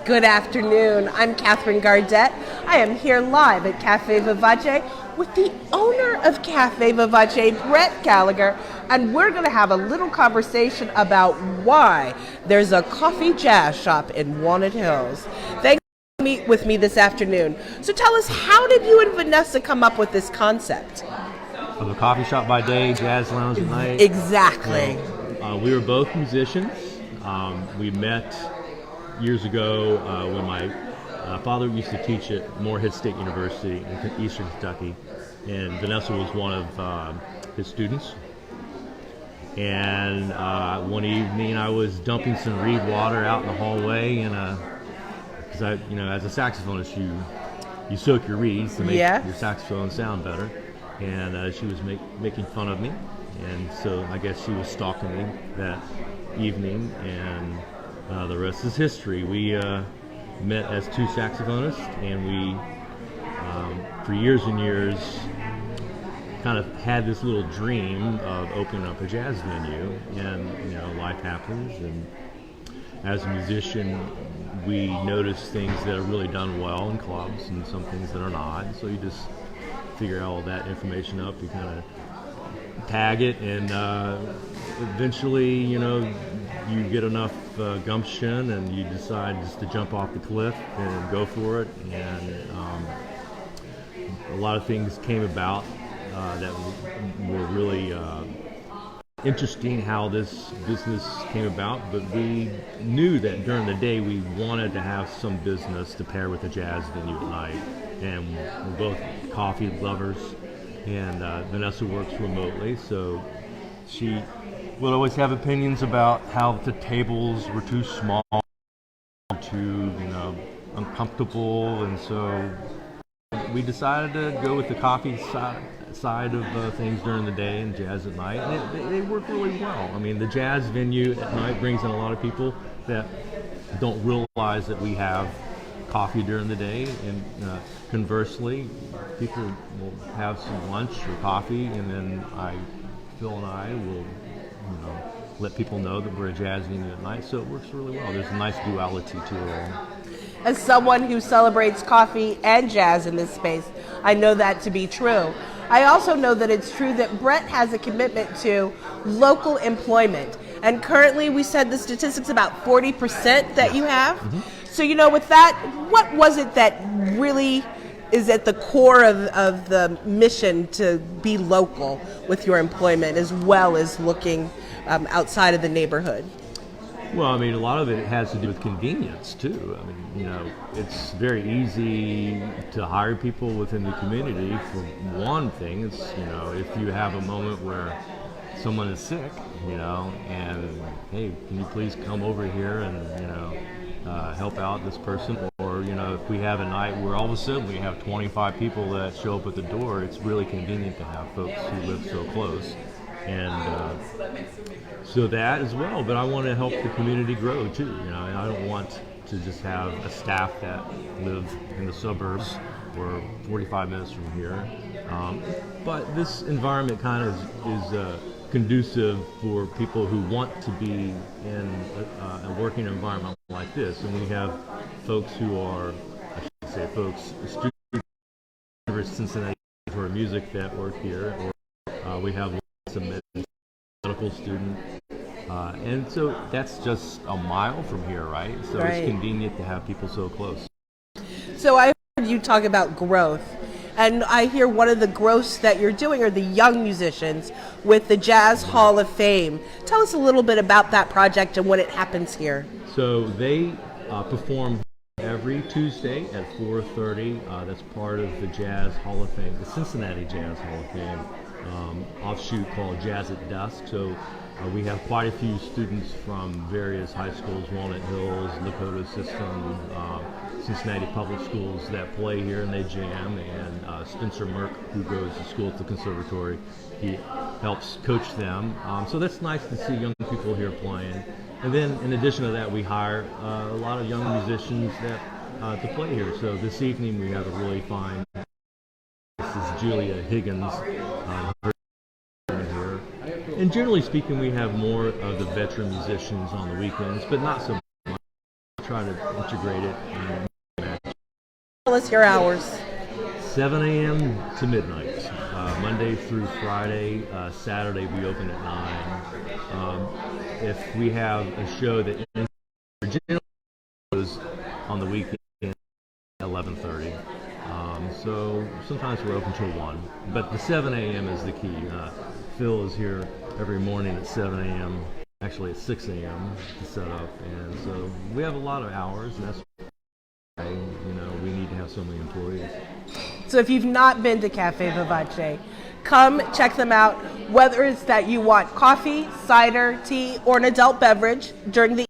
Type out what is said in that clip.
Good afternoon. I'm Kathryn Gardette. I am here live at Caffe Vivace with the owner of Caffe Vivace, Brent Gallaher, and we're going to have a little conversation about why there's a coffee jazz shop in Walnut Hills. Thanks for meet with me this afternoon. So tell us, how did you and Vanessa come up with this concept? Of a coffee shop by day, jazz lounge at night. Exactly. We were both musicians. We met years ago when my father used to teach at Morehead State University in Eastern Kentucky, and Vanessa was one of his students. And one evening, I was dumping some reed water out in the hallway, because as a saxophonist, you soak your reeds to make your saxophone sound better. And she was making fun of me, and so I guess she was stalking me that evening, and the rest is history. We met as two saxophonists, and we, for years and years, kind of had this little dream of opening up a jazz venue, and life happens, and as a musician, we notice things that are really done well in clubs and some things that are not, so you just figure all that information up, you kind of tag it, and eventually, you get enough gumption and you decide just to jump off the cliff and go for it. And a lot of things came about that were really interesting how this business came about, but we knew that during the day we wanted to have some business to pair with a jazz venue at night. And we're both coffee lovers, and Vanessa works remotely, so she would always have opinions about how the tables were too small, too uncomfortable, and so we decided to go with the coffee side of things during the day and jazz at night, and they work really well. I mean, the jazz venue at night brings in a lot of people that don't realize that we have coffee during the day, and conversely, people will have some lunch or coffee, and then Phil and I will let people know that we're a jazz venue at night, so it works really well. There's a nice duality to it all. As someone who celebrates coffee and jazz in this space, I know that to be true. I also know that it's true that Brent has a commitment to local employment. And currently, we said the statistics about 40% that you have. Mm-hmm. So, with that, what was it that really is at the core of the mission to be local with your employment, as well as looking outside of the neighborhood? Well, I mean, a lot of it has to do with convenience, too. I mean, it's very easy to hire people within the community. For one thing, it's, if you have a moment where someone is sick, and, hey, can you please come over here and, help out this person? Or, if we have a night where all of a sudden we have 25 people that show up at the door, it's really convenient to have folks who live so close. And so that as well, but I want to help the community grow too, and I don't want to just have a staff that live in the suburbs or 45 minutes from here. But this environment kind of is conducive for people who want to be in a working environment like this. And we have folks who are, students at Cincinnati for music that work here, or we have some medical student. And so that's just a mile from here, right? So It's convenient to have people so close. So I heard you talk about growth. And I hear one of the growths that you're doing are the young musicians with the Jazz Hall of Fame. Tell us a little bit about that project and when it happens here. So they perform every Tuesday at 4:30. That's part of the Jazz Hall of Fame, the Cincinnati Jazz Hall of Fame offshoot called Jazz at Dusk. So we have quite a few students from various high schools, Walnut Hills, Lakota System, Cincinnati Public Schools that play here, and they jam. And Spencer Merck, who goes to school at the conservatory, he helps coach them. So that's nice to see young people here playing. And then in addition to that, we hire a lot of young musicians that to play here. So this evening we have a really fine. This is Julia Higgins. Here. And generally speaking, we have more of the veteran musicians on the weekends, but not so much try to integrate it. Tell us your hours. 7 a.m. to midnight, Monday through Friday. Saturday we open at 9. If we have a show that goes on the weekend, 11:30. So sometimes we're open till 1, but the 7 a.m. is the key. Phil is here every morning at 7 a.m., actually at 6 a.m. to set up, and so we have a lot of hours, and that's why, we need to have so many employees. So if you've not been to Caffe Vivace, come check them out, whether it's that you want coffee, cider, tea, or an adult beverage during the